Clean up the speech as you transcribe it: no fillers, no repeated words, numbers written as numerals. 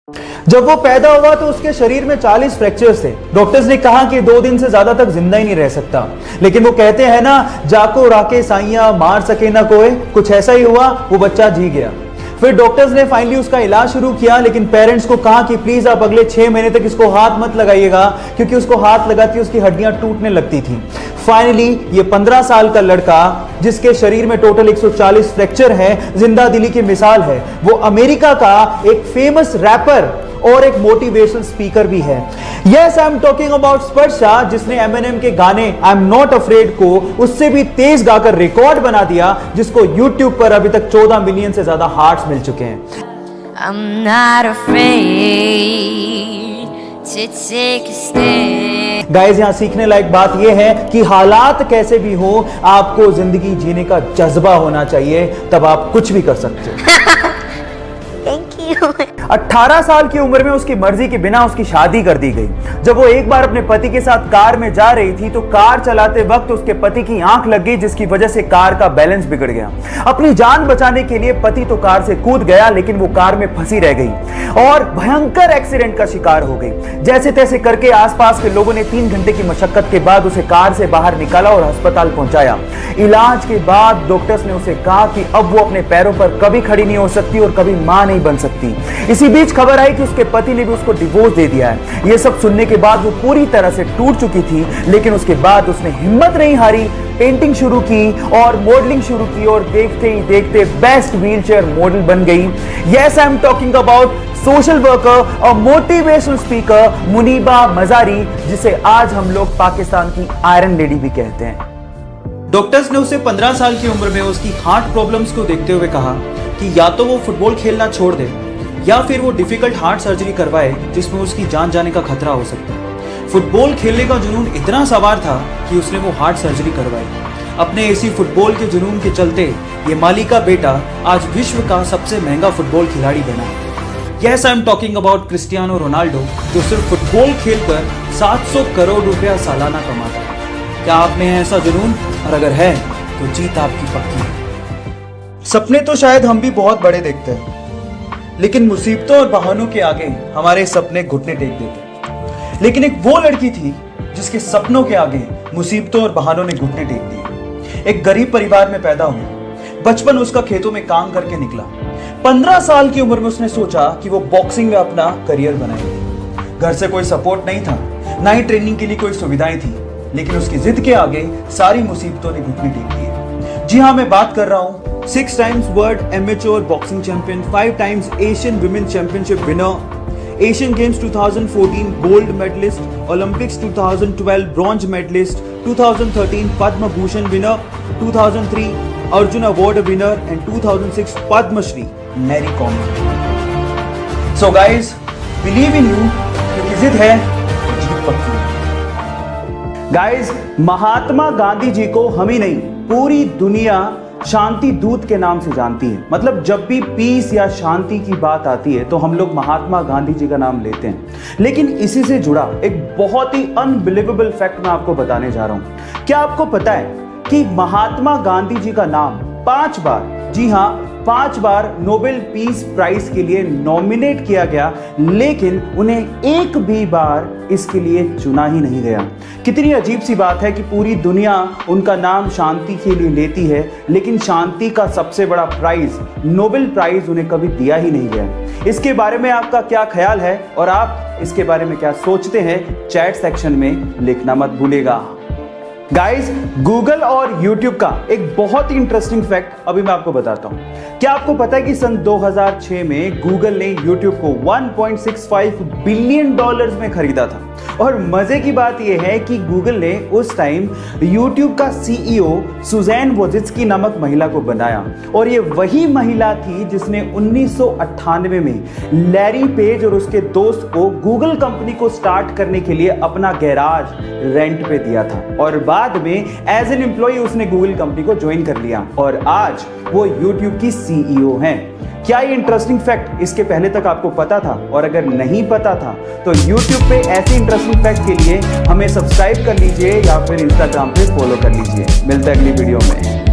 जब वो पैदा हुआ तो उसके शरीर में 40 फ्रैक्चर्स थे। डॉक्टर्स ने कहा कि 2 दिन से ज्यादा तक जिंदा ही नहीं रह सकता, लेकिन वो कहते हैं ना, जाको राके साइया मार सके ना कोई, कुछ ऐसा ही हुआ, वो बच्चा जी गया। फिर डॉक्टर्स ने फाइनली उसका इलाज शुरू किया, लेकिन पेरेंट्स को कहा कि प्लीज आप अगले 6 महीने तक इसको हाथ मत लगाइएगा, क्योंकि उसको हाथ लगाती उसकी हड्डियां टूटने लगती थी। फाइनली ये 15 साल का लड़का, जिसके शरीर में टोटल 140 फ्रैक्चर है, जिंदा दिली की मिसाल है। वो अमेरिका का एक फेमस रैपर और एक मोटिवेशनल स्पीकर भी है। Yes, I am talking about Sparsha, जिसने एमिनेम के गाने आई एम नॉट अफ्रेड को उससे भी तेज गाकर रिकॉर्ड बना दिया, जिसको यूट्यूब पर अभी तक 14 मिलियन से ज्यादा हार्ट्स मिल चुके हैं। I'm not afraid to take a stand. Guys, यहां सीखने लायक बात यह है कि हालात कैसे भी हो, आपको जिंदगी जीने का जज्बा होना चाहिए, तब आप कुछ भी कर सकते हो। 18 साल की उम्र में उसकी मर्जी के बिना उसकी शादी कर दी गई। जब वो एक बार अपने पति के साथ कार में जा रही थी तो कार चलाते वक्त उसके पति की आंख लग गई, जिसकी वजह से कार का बैलेंस बिगड़ गया। अपनी जान बचाने के लिए पति तो कार से कूद गया, लेकिन वो कार में फंसी रह गई और भयंकर एक्सीडेंट का शिकार हो गई। जैसे तैसे करके आसपास के लोगों ने 3 घंटे की मशक्कत के बाद उसे कार से बाहर निकाला और अस्पताल पहुंचाया। इलाज के बाद डॉक्टर्स ने उसे कहा कि अब वो अपने पैरों पर कभी खड़ी नहीं हो सकती और कभी मां नहीं बन सकती। इसी बीच खबर आई कि उसके पति ने भी उसको डिवोर्स दे दिया है। ये सब सुनने के बाद वो पूरी तरह से टूट चुकी थी, लेकिन उसके बाद उसने हिम्मत नहीं हारी, पेंटिंग शुरू की और मॉडलिंग शुरू की और देखते ही देखते बेस्ट व्हीलचेयर मॉडल बन गई। Yes, I am talking about social worker और मोटिवेशनल स्पीकर मुनीबा मजारी, जिसे आज हम लोग पाकिस्तान की आयरन लेडी भी कहते हैं। डॉक्टर्स ने उसे 15 साल की उम्र में उसकी हार्ट प्रॉब्लम्स को देखते हुए कहा कि या तो वो फुटबॉल खेलना छोड़ दे या फिर वो डिफिकल्ट हार्ट सर्जरी करवाए, जिसमें उसकी जान जाने का खतरा हो सकता है। फुटबॉल खेलने का जुनून इतना सवार था कि उसने वो हार्ट सर्जरी करवाई। अपने इसी फुटबॉल के जुनून के चलते ये माली का बेटा आज विश्व का सबसे महंगा फुटबॉल खिलाड़ी बना। Yes, I am talking about Cristiano Ronaldo, जो सिर्फ फुटबॉल खेलकर 700 करोड़ रुपया सालाना कमाता है। क्या आप में है ऐसा जुनून? और अगर है तो जीत आपकी पक्की है। सपने तो शायद हम भी बहुत बड़े देखते हैं, लेकिन मुसीबतों और बहानों के आगे हमारे सपने घुटने टेक देते हैं। लेकिन एक वो लड़की थी जिसके सपनों के आगे मुसीबतों और बहानों ने घुटने टेक दिए। एक गरीब परिवार में पैदा हुई। बचपन उसका खेतों में काम करके निकला। 15 साल की उम्र में उसने सोचा कि वो बॉक्सिंग में अपना करियर बनाएगी। घर से कोई सपोर्ट नहीं था, ना ही ट्रेनिंग के लिए कोई सुविधाएं थी, लेकिन उसकी जिद के आगे सारी मुसीबतों ने घुटने टेक दिए। जी हाँ, मैं बात कर रहा हूं 6 times world amateur boxing champion, 5 times Asian Women's Championship winner, Asian Games 2014 gold medalist, Olympics 2012 bronze medalist, 2013 Padma Bhushan winner, 2003 Arjun Award winner and 2006 Padma Shri, Mary Kom। So guys, believe in you, क्योंकि जिद है तो जीत पक्की है। Guys, Mahatma Gandhi ji को हम ही नहीं, पूरी दुनिया शांति दूत के नाम से जानती है। मतलब जब भी पीस या शांति की बात आती है तो हम लोग महात्मा गांधी जी का नाम लेते हैं। लेकिन इसी से जुड़ा एक बहुत ही अनबिलीवेबल फैक्ट मैं आपको बताने जा रहा हूं। क्या आपको पता है कि महात्मा गांधी जी का नाम 5 बार, जी हां 5 बार नोबेल पीस प्राइज के लिए नॉमिनेट किया गया, लेकिन उन्हें एक भी बार इसके लिए चुना ही नहीं गया। कितनी अजीब सी बात है कि पूरी दुनिया उनका नाम शांति के लिए लेती है, लेकिन शांति का सबसे बड़ा प्राइज, नोबेल प्राइज, उन्हें कभी दिया ही नहीं गया। इसके बारे में आपका क्या ख्याल है और आप इसके बारे में क्या सोचते हैं, चैट सेक्शन में लिखना मत भूलिएगा। गाइस, गूगल और यूट्यूब का एक बहुत ही इंटरेस्टिंग फैक्ट अभी मैं आपको बताता हूं। क्या आपको पता है कि सन 2006 में गूगल ने यूट्यूब को $1.65 बिलियन में खरीदा था। और मजे की बात यह है कि गूगल ने उस टाइम यूट्यूब का सीईओ सुजैन वोजित्स्की नामक महिला को बनाया, और ये वही महिला थी जिसने 1998 में लैरी पेज और उसके दोस्त को गूगल कंपनी को स्टार्ट करने के लिए अपना गैराज रेंट पे दिया था, और बाद में एज एन एम्प्लॉय उसने गूगल कंपनी को ज्वाइन कर लिया और आज वो यूट्यूब की सीईओ हैं। क्या ये इंटरेस्टिंग फैक्ट इसके पहले तक आपको पता था? और अगर नहीं पता था तो YouTube पे ऐसे इंटरेस्टिंग फैक्ट के लिए हमें सब्सक्राइब कर लीजिए या फिर Instagram पे फॉलो कर लीजिए। मिलते हैं अगली वीडियो में।